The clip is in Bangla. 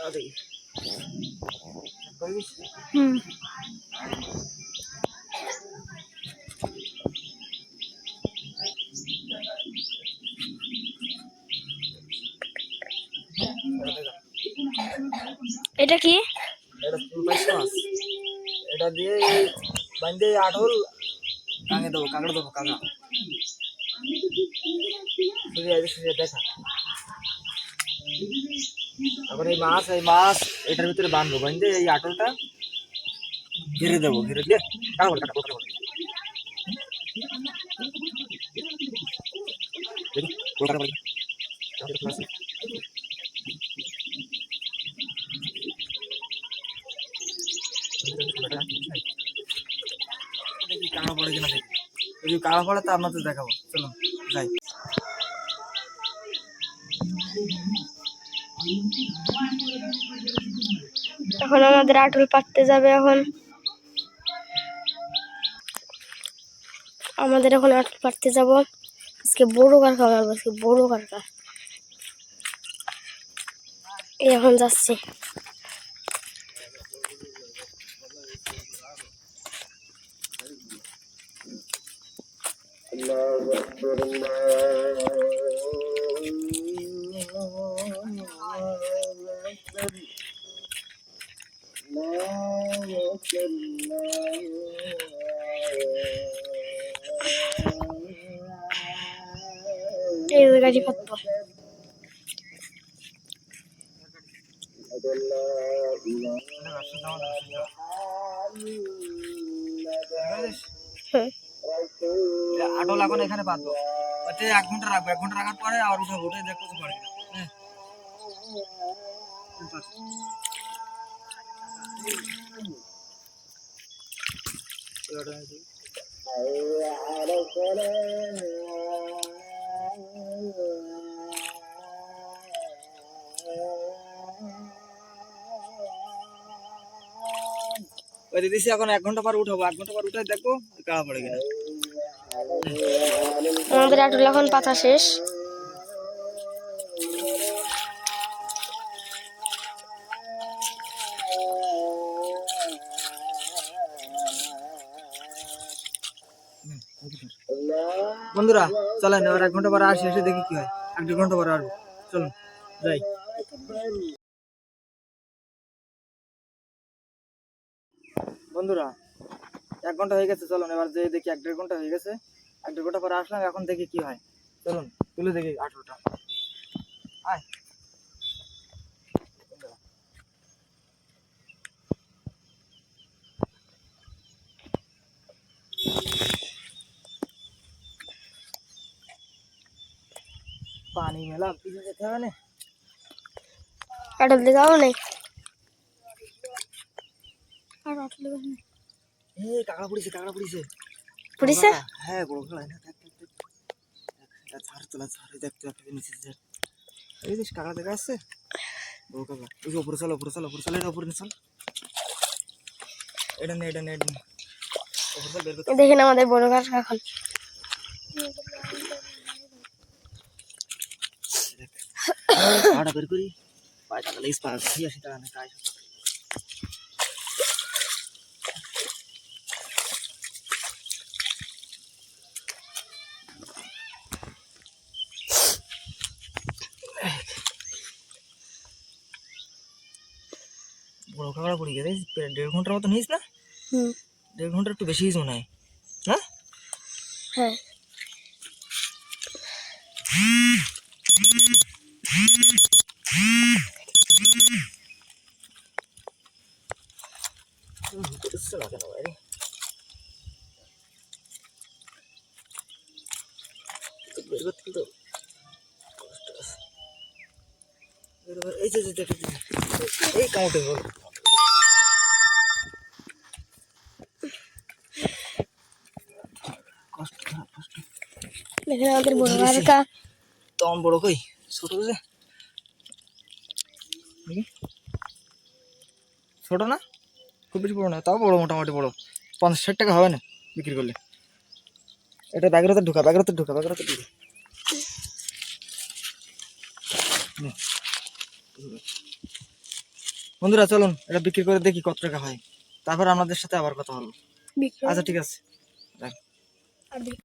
এটা কি? এটা পাইছ মাছ। এটা দিয়ে বান্ধে আঠল কাঙে দেবো, কাঁকড়া দেবো, কাঁকড়া দেখা। তারপরে এই মাছ এটার ভিতরে বাঁধবো, বান্ধে এই আটলটা ঘিরে দেবো, ঘিরে দিয়ে কাটা কাটা দেখি কাঁকড়া পড়ে কিনা দেখি। যদি কাঁকড়া পড়ে তা আপনাদের দেখাবো। চলুন যাই। এখন আমাদের আটল পাততে যাবে। এখন আটল পাততে যাব। আজকে বড় কারকা মারবো, আজকে বড় কারকা। এখন যাচ্ছি। এই গাড়ি পাতবো। আটল এখন এখানে পাতবো, 1 ঘন্টা রাখবো। 1 ঘন্টা রাখার পরে আর উঠে দেখবো তো পারে। দিদিছি এখন 1 ঘন্টা পর উঠাবো। 1 ঘন্টা পর উঠে দেখবো কাড়া পড়ে কিনা। আমাদের আটল এখন পাতা শেষ। বন্ধুরা চলেন এবার 1 ঘন্টা পরে আসি, এসে দেখি কি হয়। 1-1.5 ঘন্টা পরে আসবো। চলুন যাই। বন্ধুরা 1 ঘন্টা হয়ে গেছে, চলুন এবার যে দেখি। 1-1.5 ঘন্টা হয়ে গেছে। 1-1.5 ঘন্টা পরে আসলাম, এখন দেখি কি হয়। চলুন তুলে দেখি আঠুরটা। আয় পানি মেলা পিছনে যেতে হবে না। আটল দেখাও নেই। কাঁকড়া পড়িছে, হ্যাঁ বড় কাঁকড়া। ছাড় তোলা, ছাড় দেখতে নিচে। এই যে কাঁকড়া দেখা যাচ্ছে, বড় কাঁকড়া। ওই যে উপরে চলো, এটা উপরে চল। এটা নে দেখেন আমাদের বড় কারকা এখন। বের করি টাকা না কাজ। বড় কাঁকড়া পড়ি গেছে। 1.5 ঘন্টার মতো নিস না? 1.5 ঘন্টা একটু বেশি মনে হয়। হ্যাঁ এই কাউটে দেখেন আমাদের বড় কারকা। তখন বড় কই ছোট যে, ছোট না খুব বেশি বড় না, তাও বড়, মোটামুটি বড়। 50-60 টাকা হবে না বিক্রি করলে। এটা ব্যাগের ঢুকা। বন্ধুরা চলুন এটা বিক্রি করে দেখি কত টাকা হয়, তারপর আপনাদের সাথে আবার কথা হলো। বিক্রি আচ্ছা ঠিক আছে। আর